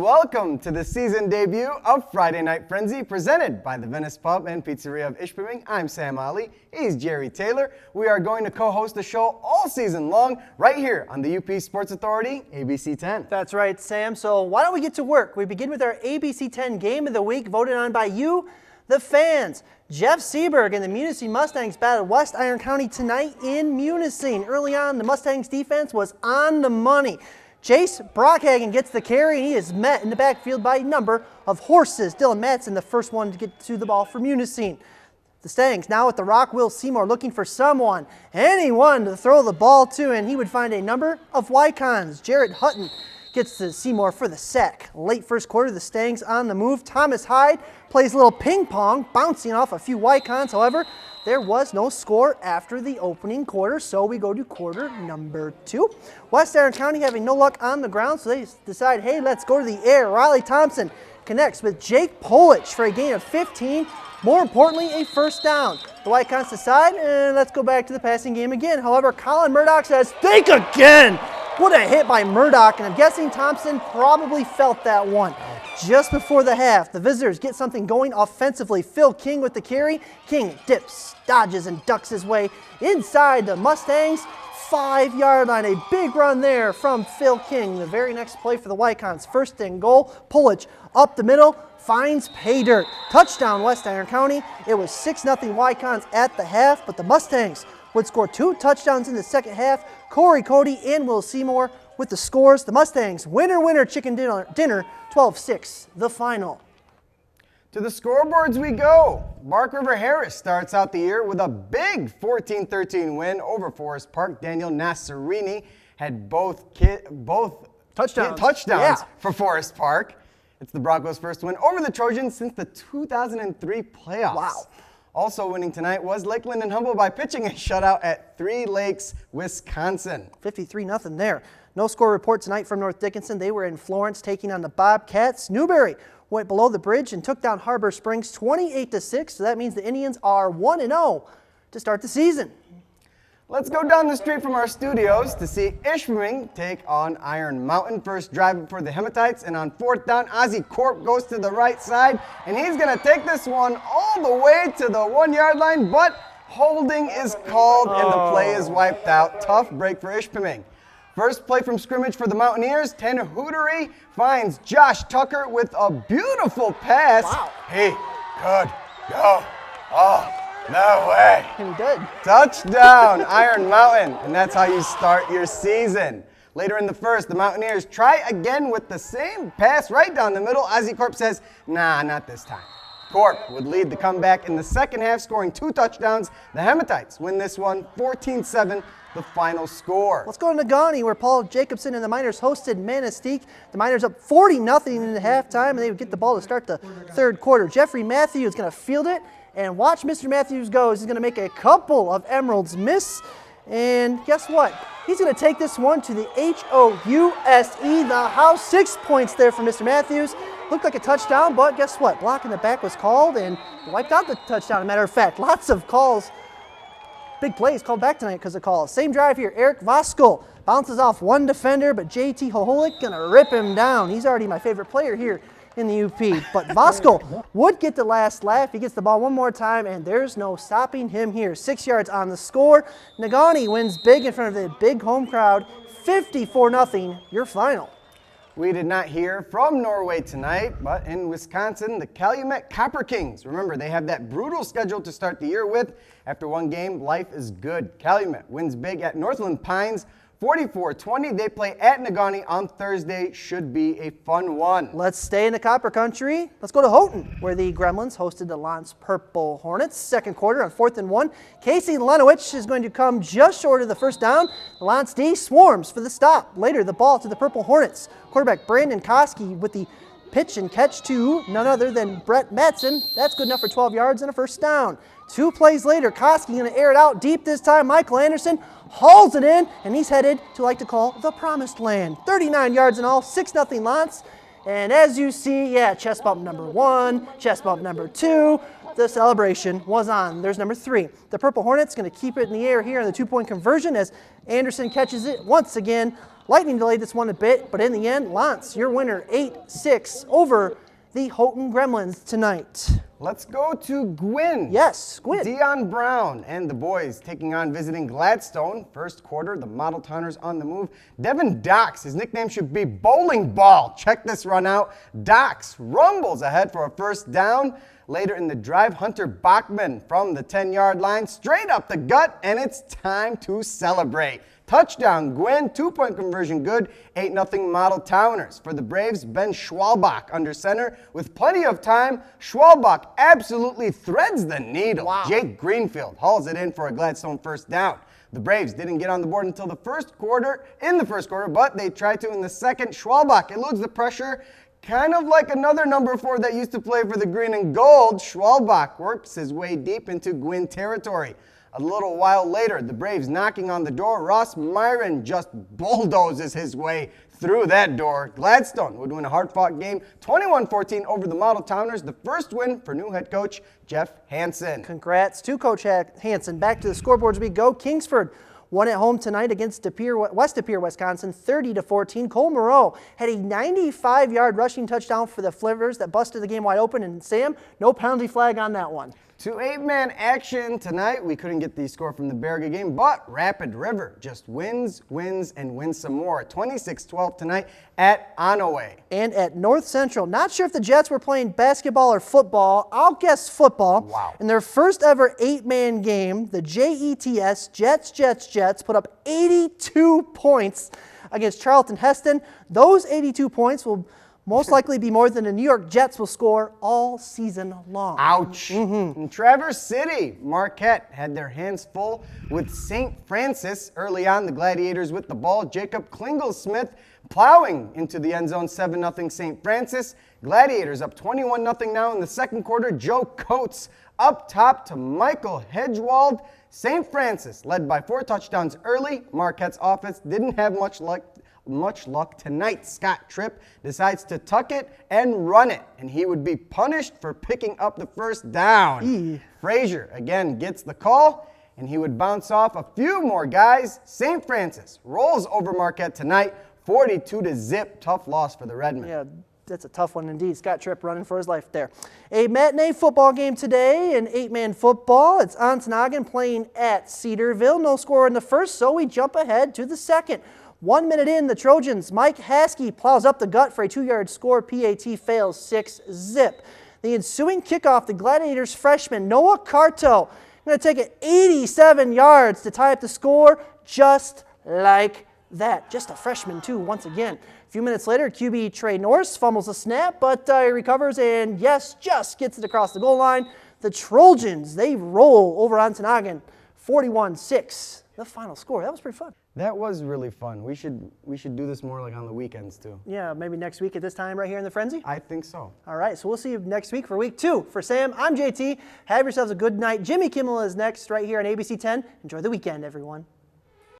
welcome to the season debut of Friday Night Frenzy, presented by the Venice Pub and Pizzeria of Ishpeming. I'm Sam Ali. He's Jerry Taylor. We are going to co-host the show all season long right here on the UP Sports Authority, ABC 10. That's right, Sam. So why don't we get to work? We begin with our ABC 10 Game of the Week, voted on by you, the fans. Jeff Seberg and the Munising Mustangs battled West Iron County tonight in Munising. Early on, the Mustangs defense was on the money. Chase Brockhagen gets the carry, and he is met in the backfield by a number of horses. Dylan Matson, the first one to get to the ball for Munising. The Stangs now at the rock. Will Seymour looking for anyone to throw the ball to, and he would find a number of Wycons. Jarrett Hutton gets to Seymour for the sack. Late first quarter, the Stangs on the move. Thomas Hyde plays a little ping pong, bouncing off a few Wycons. However, there was no score after the opening quarter, so we go to quarter number 2. West Iron County having no luck on the ground, so they decide, hey, let's go to the air. Riley Thompson connects with Jake Polich for a gain of 15. More importantly, a first down. The Wycons decide, let's go back to the passing game again. However, Colin Murdoch says, think again. What a hit by Murdoch, and I'm guessing Thompson probably felt that one. Just before the half, the visitors get something going offensively. Phil King with the carry. King dips, dodges, and ducks his way inside the Mustangs' 5-yard line. A big run there from Phil King. The very next play for the Wycons, 1st and goal. Polich up the middle, finds pay dirt. Touchdown West Iron County. It was 6-0 Wycons at the half, but the Mustangs would score 2 touchdowns in the second half. Corey Cody and Will Seymour with the scores. The Mustangs winner chicken dinner 12-6 the final. To the scoreboards we go. Mark River Harris starts out the year with a big 14-13 win over Forest Park. Daniel Nasserini had both touchdowns for Forest Park. It's the Broncos' first win over the Trojans since the 2003 playoffs. Wow. Also winning tonight was Lakeland and Humboldt by pitching a shutout at Three Lakes, Wisconsin. 53-0 there. No score report tonight from North Dickinson. They were in Florence taking on the Bobcats. Newberry went below the bridge and took down Harbor Springs 28-6. So that means the Indians are 1-0 to start the season. Let's go down the street from our studios to see Ishpeming take on Iron Mountain. First drive for the Hematites, and on 4th down, Ozzie Corp goes to the right side, and he's going to take this one all the way to the 1-yard line, but holding is called, and the play is wiped out. Tough break for Ishpeming. First play from scrimmage for the Mountaineers. Tanner Hootery finds Josh Tucker with a beautiful pass. Wow. He could go. Oh. No way. And he did. Touchdown, Iron Mountain. And that's how you start your season. Later in the first, the Mountaineers try again with the same pass right down the middle. Ozzie Corp says, nah, not this time. Corp would lead the comeback in the second half, scoring 2 touchdowns. The Hematites win this one 14-7, the final score. Let's go to Negaunee, where Paul Jacobson and the Miners hosted Manistee. The Miners up 40-0 in the halftime, and they would get the ball to start the third quarter. Jeffrey Matthews is going to field it. And watch Mr. Matthews go. He's going to make a couple of Emeralds miss. And guess what? He's going to take this one to the HOUSE, the house. 6 points there for Mr. Matthews. Looked like a touchdown, but guess what? Block in the back was called and wiped out the touchdown. As a matter of fact, lots of calls. Big plays called back tonight because of calls. Same drive here. Eric Voskuhl bounces off one defender, but JT Hoholik going to rip him down. He's already my favorite player here in the UP, but Voskuhl would get the last laugh. He gets the ball one more time, and there's no stopping him here. 6 yards on the score. Negaunee wins big in front of the big home crowd. 54-0, your final. We did not hear from Norway tonight, but in Wisconsin, the Calumet Copper Kings. Remember, they have that brutal schedule to start the year with. After one game, life is good. Calumet wins big at Northland Pines, 44-20. They play at Negaunee on Thursday. Should be a fun one. Let's stay in the Copper Country. Let's go to Houghton, where the Gremlins hosted the L'Anse Purple Hornets. Second quarter on 4th and 1. Casey Lenowich is going to come just short of the first down. The L'Anse D swarms for the stop. Later, the ball to the Purple Hornets. Quarterback Brandon Koski with the pitch and catch to none other than Brett Matson. That's good enough for 12 yards and a first down. 2 plays later, Koski going to air it out deep this time. Michael Anderson hauls it in, and he's headed to like to call the promised land. 39 yards in all, 6-0 L'Anse. And as you see, chest bump number 1, chest bump number 2. the celebration was on. There's number 3. The Purple Hornets going to keep it in the air here in the 2-point conversion as Anderson catches it once again. Lightning delayed this one a bit, but in the end, Lance, your winner, 8-6 over the Houghton Gremlins tonight. Let's go to Gwyn. Yes, Gwyn. Dion Brown and the boys taking on visiting Gladstone. First quarter, the Model Towners on the move. Devin Docks, his nickname should be Bowling Ball. Check this run out. Docks rumbles ahead for a first down. Later in the drive, Hunter Bachman from the 10-yard line, straight up the gut, and it's time to celebrate. Touchdown, Gwyn, 2-point conversion good, 8-0 Model Towners. For the Braves, Ben Schwalbach under center. With plenty of time, Schwalbach absolutely threads the needle. Wow. Jake Greenfield hauls it in for a Gladstone first down. The Braves didn't get on the board until the first quarter, but they tried to in the second. Schwalbach eludes the pressure, kind of like another number 4 that used to play for the green and gold. Schwalbach works his way deep into Gwyn territory. A little while later, the Braves knocking on the door. Ross Myron just bulldozes his way through that door. Gladstone would win a hard-fought game, 21-14 over the Model Towners, the first win for new head coach Jeff Hansen. Congrats to Coach Hansen. Back to the scoreboards we go. Kingsford won at home tonight against West De Pere, Wisconsin, 30-14. Cole Moreau had a 95-yard rushing touchdown for the Flivers that busted the game wide open. And Sam, no penalty flag on that one. To 8-man action tonight. We couldn't get the score from the Baraga game, but Rapid River just wins, and wins some more. 26-12 tonight at Onaway. And at North Central, not sure if the Jets were playing basketball or football. I'll guess football. Wow. In their first ever 8-man game, the JETS, Jets, put up 82 points against Charlton Heston. Those 82 points will most likely be more than the New York Jets will score all season long. Ouch. In Traverse City, Marquette had their hands full with St. Francis. Early on, the Gladiators with the ball. Jacob Klingelsmith plowing into the end zone, 7-0 St. Francis. Gladiators up 21-0 now in the second quarter. Joe Coates up top to Michael Hedgewald. St. Francis led by 4 touchdowns early. Marquette's offense didn't have much luck tonight. Scott Tripp decides to tuck it and run it, and he would be punished for picking up the first down. Frazier again gets the call, and he would bounce off a few more guys. St. Francis rolls over Marquette tonight, 42-0. Tough loss for the Redmen. Yeah, that's a tough one indeed. Scott Tripp running for his life there. A matinee football game today, an 8-man football. It's Ontonagon playing at Cedarville. No score in the first, so we jump ahead to the second. 1 minute in, the Trojans, Mike Haskey plows up the gut for a 2-yard score. PAT fails 6-0. The ensuing kickoff, the Gladiators freshman Noah Carto going to take it 87 yards to tie up the score just like that. Just a freshman too, once again. A few minutes later, QB Trey Norris fumbles a snap, but he recovers and yes, just gets it across the goal line. The Trojans, they roll over Ontonagon, 41-6. The final score. That was pretty fun. That was really fun. We should do this more like on the weekends too. Yeah, maybe next week at this time right here in the Frenzy? I think so. All right, so we'll see you next week for week 2. For Sam, I'm JT. Have yourselves a good night. Jimmy Kimmel is next right here on ABC 10. Enjoy the weekend, everyone.